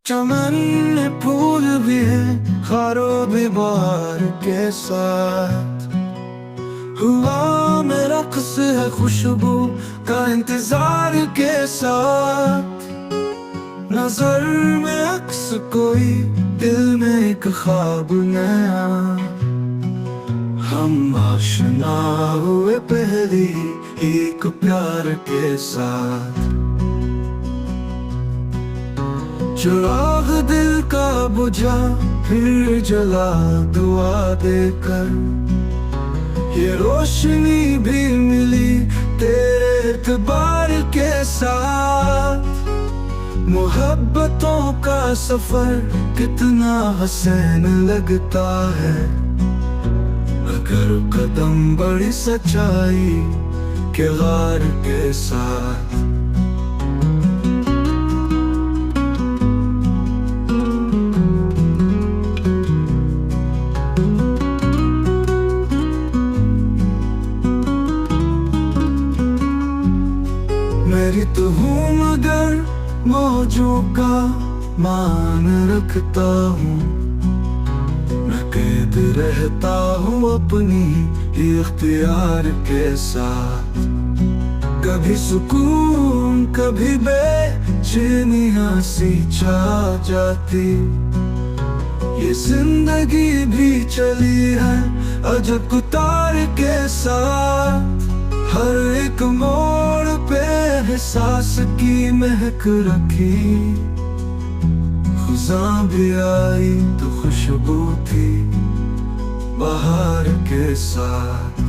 चमन में फूल भी है, खारों भी बहार के साथ। हुआ में रक्स है खुशबू का इंतजार के साथ। नजर में अक्स कोई, दिल में एक ख्वाब नया। हम आशना हुए पहली एक प्यार के साथ। चिराग दिल का बुझा फिर जला दुआ देकर। ये रोशनी भी मिली तेरे एतबार के साथ। मोहब्बतों का सफर कितना हसीन लगता है, अगर कदम बड़ी सच्चाई के गार के साथ। मेरी तो हूँ मगर मौजों का मान रखता हूँ। मैं कैद रहता हूँ अपनी ही इख्तियार के साथ। कभी सुकून कभी बेचैनियाँ सी छा जाती। ये जिंदगी भी चली है अजब उतार के साथ। हर एक मोड़ पे एहसास की महक रखी। खुदा भी आई तो खुशबू थी बहार के साथ।